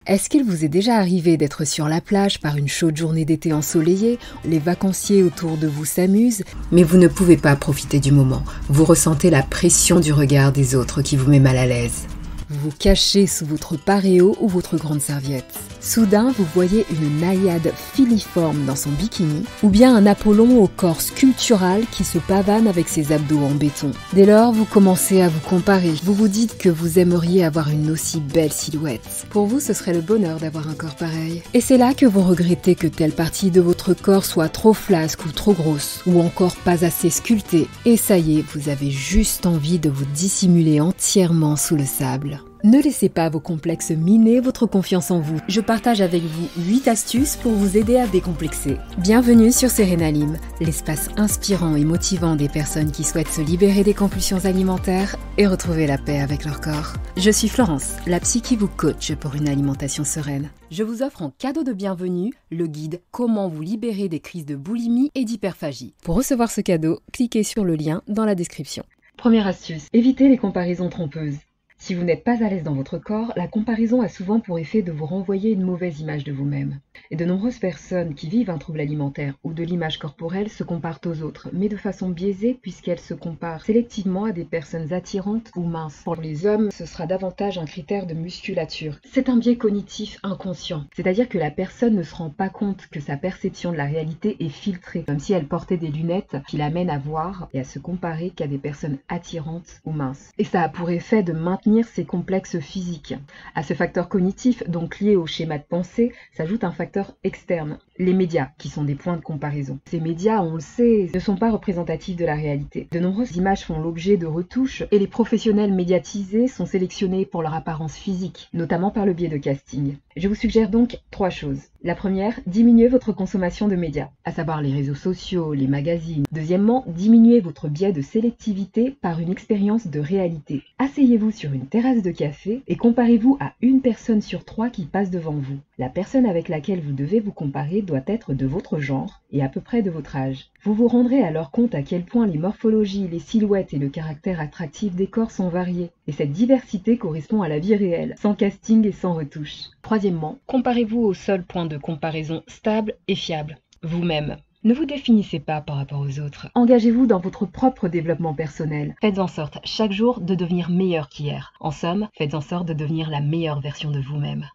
Est-ce qu'il vous est déjà arrivé d'être sur la plage par une chaude journée d'été ensoleillée, les vacanciers autour de vous s'amusent, mais vous ne pouvez pas profiter du moment. Vous ressentez la pression du regard des autres qui vous met mal à l'aise. Vous vous cachez sous votre paréo ou votre grande serviette. Soudain, vous voyez une naïade filiforme dans son bikini ou bien un Apollon au corps sculptural qui se pavane avec ses abdos en béton. Dès lors, vous commencez à vous comparer. Vous vous dites que vous aimeriez avoir une aussi belle silhouette. Pour vous, ce serait le bonheur d'avoir un corps pareil. Et c'est là que vous regrettez que telle partie de votre corps soit trop flasque ou trop grosse ou encore pas assez sculptée. Et ça y est, vous avez juste envie de vous dissimuler entièrement sous le sable. Ne laissez pas vos complexes miner votre confiance en vous. Je partage avec vous 8 astuces pour vous aider à décomplexer. Bienvenue sur Sérénalim, l'espace inspirant et motivant des personnes qui souhaitent se libérer des compulsions alimentaires et retrouver la paix avec leur corps. Je suis Florence, la psy qui vous coach pour une alimentation sereine. Je vous offre en cadeau de bienvenue le guide Comment vous libérer des crises de boulimie et d'hyperphagie. Pour recevoir ce cadeau, cliquez sur le lien dans la description. Première astuce, évitez les comparaisons trompeuses. Si vous n'êtes pas à l'aise dans votre corps, la comparaison a souvent pour effet de vous renvoyer une mauvaise image de vous-même. Et de nombreuses personnes qui vivent un trouble alimentaire ou de l'image corporelle se comparent aux autres, mais de façon biaisée puisqu'elles se comparent sélectivement à des personnes attirantes ou minces. Pour les hommes, ce sera davantage un critère de musculature. C'est un biais cognitif inconscient, c'est-à-dire que la personne ne se rend pas compte que sa perception de la réalité est filtrée, comme si elle portait des lunettes qui l'amènent à voir et à se comparer qu'à des personnes attirantes ou minces. Et ça a pour effet de maintenir ses complexes physiques. À ce facteur cognitif, donc lié au schéma de pensée, s'ajoute un facteur externe, les médias, qui sont des points de comparaison. Ces médias, on le sait, ne sont pas représentatifs de la réalité. De nombreuses images font l'objet de retouches et les professionnels médiatisés sont sélectionnés pour leur apparence physique, notamment par le biais de casting. Je vous suggère donc 3 choses. La première, diminuez votre consommation de médias, à savoir les réseaux sociaux, les magazines. Deuxièmement, diminuez votre biais de sélectivité par une expérience de réalité. Asseyez-vous sur une terrasse de café et comparez-vous à une personne sur 3 qui passe devant vous. La personne avec laquelle vous devez vous comparer doit être de votre genre et à peu près de votre âge. Vous vous rendrez alors compte à quel point les morphologies, les silhouettes et le caractère attractif des corps sont variés. Et cette diversité correspond à la vie réelle, sans casting et sans retouche. Troisièmement, comparez-vous au seul point de comparaison stable et fiable, vous-même. Ne vous définissez pas par rapport aux autres. Engagez-vous dans votre propre développement personnel. Faites en sorte chaque jour de devenir meilleur qu'hier. En somme, faites en sorte de devenir la meilleure version de vous-même.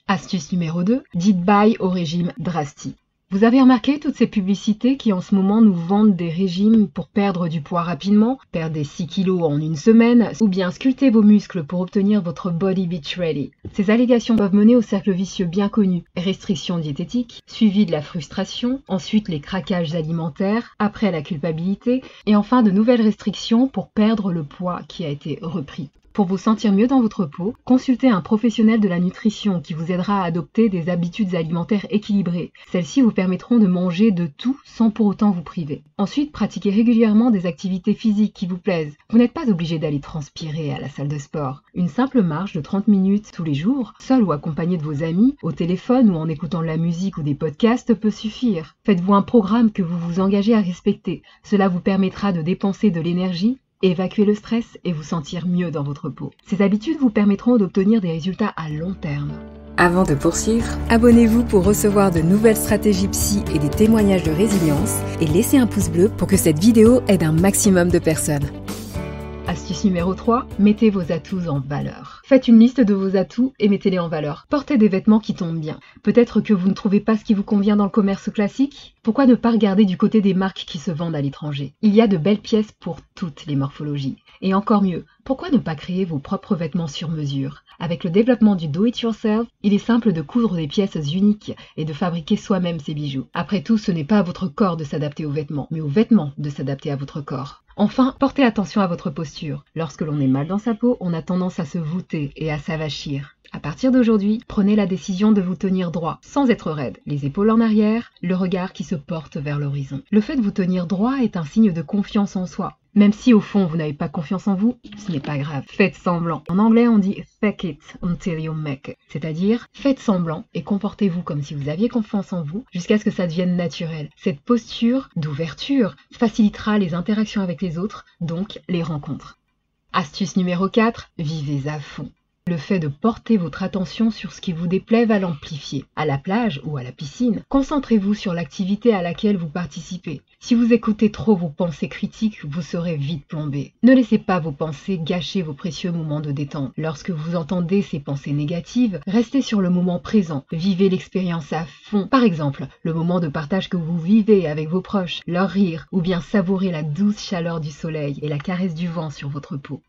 Astuce numéro 2, dites bye au régime drastique. Vous avez remarqué toutes ces publicités qui en ce moment nous vendent des régimes pour perdre du poids rapidement, perdre des 6 kilos en une semaine, ou bien sculpter vos muscles pour obtenir votre body beach ready. Ces allégations peuvent mener au cercle vicieux bien connu. Restrictions diététiques, suivi de la frustration, ensuite les craquages alimentaires, après la culpabilité, et enfin de nouvelles restrictions pour perdre le poids qui a été repris. Pour vous sentir mieux dans votre peau, consultez un professionnel de la nutrition qui vous aidera à adopter des habitudes alimentaires équilibrées. Celles-ci vous permettront de manger de tout sans pour autant vous priver. Ensuite, pratiquez régulièrement des activités physiques qui vous plaisent. Vous n'êtes pas obligé d'aller transpirer à la salle de sport. Une simple marche de 30 minutes tous les jours, seul ou accompagné de vos amis, au téléphone ou en écoutant de la musique ou des podcasts peut suffire. Faites-vous un programme que vous vous engagez à respecter. Cela vous permettra de dépenser de l'énergie, évacuer le stress et vous sentir mieux dans votre peau. Ces habitudes vous permettront d'obtenir des résultats à long terme. Avant de poursuivre, abonnez-vous pour recevoir de nouvelles stratégies psy et des témoignages de résilience et laissez un pouce bleu pour que cette vidéo aide un maximum de personnes. Astuce numéro 3, mettez vos atouts en valeur. Faites une liste de vos atouts et mettez-les en valeur. Portez des vêtements qui tombent bien. Peut-être que vous ne trouvez pas ce qui vous convient dans le commerce classique? Pourquoi ne pas regarder du côté des marques qui se vendent à l'étranger? Il y a de belles pièces pour toutes les morphologies. Et encore mieux, pourquoi ne pas créer vos propres vêtements sur mesure? Avec le développement du do-it-yourself, il est simple de coudre des pièces uniques et de fabriquer soi-même ses bijoux. Après tout, ce n'est pas à votre corps de s'adapter aux vêtements, mais aux vêtements de s'adapter à votre corps. Enfin, portez attention à votre posture. Lorsque l'on est mal dans sa peau, on a tendance à se voûter et à s'avachir. À partir d'aujourd'hui, prenez la décision de vous tenir droit, sans être raide. Les épaules en arrière, le regard qui se porte vers l'horizon. Le fait de vous tenir droit est un signe de confiance en soi. Même si au fond vous n'avez pas confiance en vous, ce n'est pas grave, faites semblant. En anglais on dit fake it until you make it, c'est-à-dire faites semblant et comportez-vous comme si vous aviez confiance en vous jusqu'à ce que ça devienne naturel. Cette posture d'ouverture facilitera les interactions avec les autres, donc les rencontres. Astuce numéro 4, vivez à fond. Le fait de porter votre attention sur ce qui vous déplaît va l'amplifier. À la plage ou à la piscine, concentrez-vous sur l'activité à laquelle vous participez. Si vous écoutez trop vos pensées critiques, vous serez vite plombé. Ne laissez pas vos pensées gâcher vos précieux moments de détente. Lorsque vous entendez ces pensées négatives, restez sur le moment présent. Vivez l'expérience à fond. Par exemple, le moment de partage que vous vivez avec vos proches, leur rire, ou bien savourer la douce chaleur du soleil et la caresse du vent sur votre peau.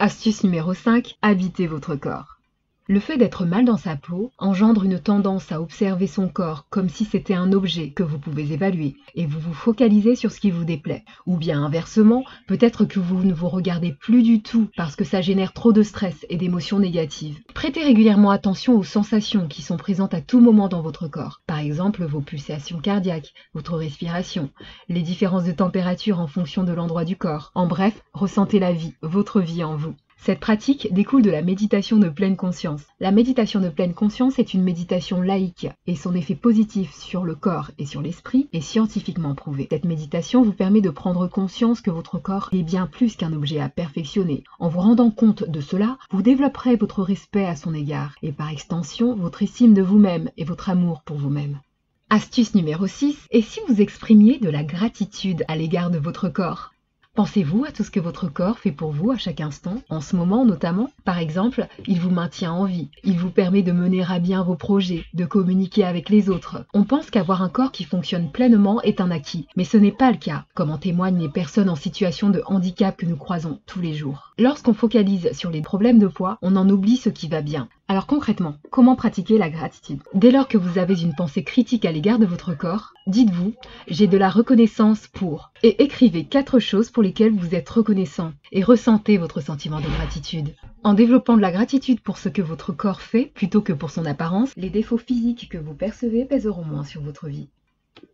Astuce numéro 5, habitez votre corps. Le fait d'être mal dans sa peau engendre une tendance à observer son corps comme si c'était un objet que vous pouvez évaluer et vous vous focalisez sur ce qui vous déplaît. Ou bien inversement, peut-être que vous ne vous regardez plus du tout parce que ça génère trop de stress et d'émotions négatives. Prêtez régulièrement attention aux sensations qui sont présentes à tout moment dans votre corps. Par exemple, vos pulsations cardiaques, votre respiration, les différences de température en fonction de l'endroit du corps. En bref, ressentez la vie, votre vie en vous. Cette pratique découle de la méditation de pleine conscience. La méditation de pleine conscience est une méditation laïque et son effet positif sur le corps et sur l'esprit est scientifiquement prouvé. Cette méditation vous permet de prendre conscience que votre corps est bien plus qu'un objet à perfectionner. En vous rendant compte de cela, vous développerez votre respect à son égard et par extension votre estime de vous-même et votre amour pour vous-même. Astuce numéro 6, et si vous exprimiez de la gratitude à l'égard de votre corps ? Pensez-vous à tout ce que votre corps fait pour vous à chaque instant, en ce moment notamment. Par exemple, il vous maintient en vie, il vous permet de mener à bien vos projets, de communiquer avec les autres. On pense qu'avoir un corps qui fonctionne pleinement est un acquis, mais ce n'est pas le cas, comme en témoignent les personnes en situation de handicap que nous croisons tous les jours. Lorsqu'on focalise sur les problèmes de poids, on en oublie ce qui va bien. Alors concrètement, comment pratiquer la gratitude ? Dès lors que vous avez une pensée critique à l'égard de votre corps, dites-vous « j'ai de la reconnaissance pour » et écrivez 4 choses pour lesquelles vous êtes reconnaissant et ressentez votre sentiment de gratitude. En développant de la gratitude pour ce que votre corps fait plutôt que pour son apparence, les défauts physiques que vous percevez pèseront moins sur votre vie.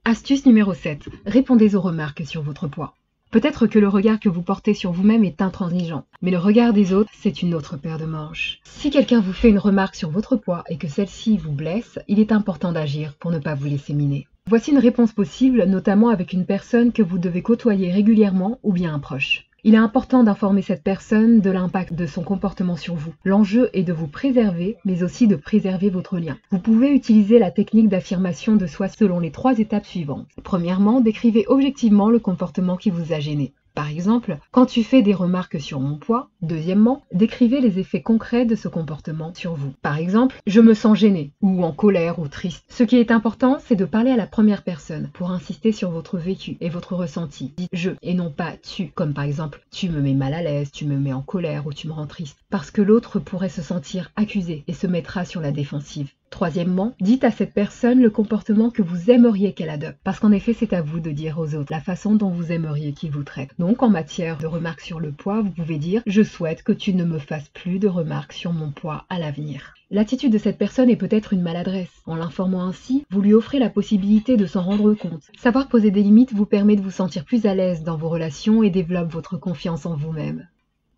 Astuce numéro 7. Répondez aux remarques sur votre poids. Peut-être que le regard que vous portez sur vous-même est intransigeant, mais le regard des autres, c'est une autre paire de manches. Si quelqu'un vous fait une remarque sur votre poids et que celle-ci vous blesse, il est important d'agir pour ne pas vous laisser miner. Voici une réponse possible, notamment avec une personne que vous devez côtoyer régulièrement ou bien un proche. Il est important d'informer cette personne de l'impact de son comportement sur vous. L'enjeu est de vous préserver, mais aussi de préserver votre lien. Vous pouvez utiliser la technique d'affirmation de soi selon les 3 étapes suivantes. Premièrement, décrivez objectivement le comportement qui vous a gêné. Par exemple, quand tu fais des remarques sur mon poids. Deuxièmement, décrivez les effets concrets de ce comportement sur vous. Par exemple, je me sens gêné, ou en colère, ou triste. Ce qui est important, c'est de parler à la première personne pour insister sur votre vécu et votre ressenti. Dites je et non pas tu, comme par exemple, tu me mets mal à l'aise, tu me mets en colère ou tu me rends triste. Parce que l'autre pourrait se sentir accusé et se mettra sur la défensive. Troisièmement, dites à cette personne le comportement que vous aimeriez qu'elle adopte. Parce qu'en effet, c'est à vous de dire aux autres la façon dont vous aimeriez qu'ils vous traitent. Donc, en matière de remarques sur le poids, vous pouvez dire « Je souhaite que tu ne me fasses plus de remarques sur mon poids à l'avenir ». L'attitude de cette personne est peut-être une maladresse. En l'informant ainsi, vous lui offrez la possibilité de s'en rendre compte. Savoir poser des limites vous permet de vous sentir plus à l'aise dans vos relations et développe votre confiance en vous-même.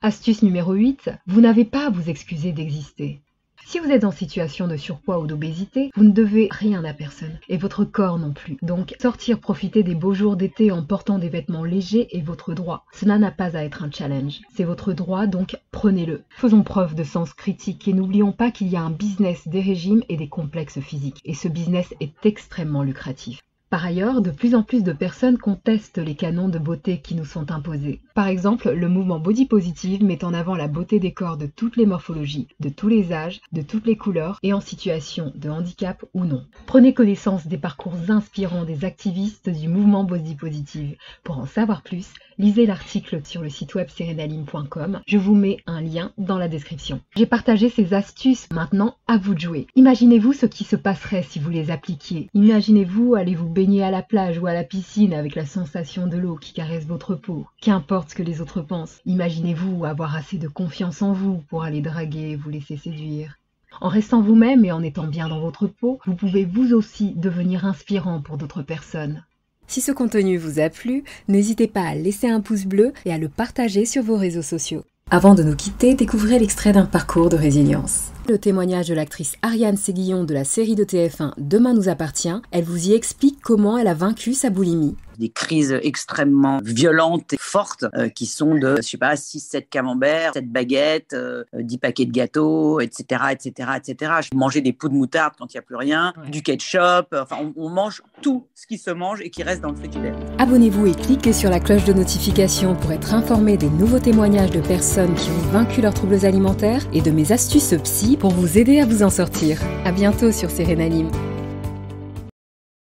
Astuce numéro 8, vous n'avez pas à vous excuser d'exister. Si vous êtes en situation de surpoids ou d'obésité, vous ne devez rien à personne, et votre corps non plus. Donc, sortir profiter des beaux jours d'été en portant des vêtements légers est votre droit. Cela n'a pas à être un challenge. C'est votre droit, donc prenez-le. Faisons preuve de sens critique et n'oublions pas qu'il y a un business des régimes et des complexes physiques. Et ce business est extrêmement lucratif. Par ailleurs, de plus en plus de personnes contestent les canons de beauté qui nous sont imposés. Par exemple, le mouvement Body Positive met en avant la beauté des corps de toutes les morphologies, de tous les âges, de toutes les couleurs et en situation de handicap ou non. Prenez connaissance des parcours inspirants des activistes du mouvement Body Positive. Pour en savoir plus, lisez l'article sur le site web serenaline.com. Je vous mets un lien dans la description. J'ai partagé ces astuces, maintenant à vous de jouer. Imaginez-vous ce qui se passerait si vous les appliquiez. Imaginez-vous aller vous baigner à la plage ou à la piscine avec la sensation de l'eau qui caresse votre peau. Qu'importe ce que les autres pensent. Imaginez-vous avoir assez de confiance en vous pour aller draguer et vous laisser séduire. En restant vous-même et en étant bien dans votre peau, vous pouvez vous aussi devenir inspirant pour d'autres personnes. Si ce contenu vous a plu, n'hésitez pas à laisser un pouce bleu et à le partager sur vos réseaux sociaux. Avant de nous quitter, découvrez l'extrait d'un parcours de résilience. Le témoignage de l'actrice Ariane Séguillon de la série de TF1 Demain nous appartient, elle vous y explique comment elle a vaincu sa boulimie. des crises extrêmement violentes et fortes qui sont de, 6-7 camemberts, 7 baguettes, 10 paquets de gâteaux, etc., etc., etc. Je mangeais des pots de moutarde quand il n'y a plus rien, du ketchup, on mange tout ce qui se mange et qui reste dans le frigidaire. Abonnez-vous et cliquez sur la cloche de notification pour être informé des nouveaux témoignages de personnes qui ont vaincu leurs troubles alimentaires et de mes astuces psy pour vous aider à vous en sortir. À bientôt sur Sérénanime.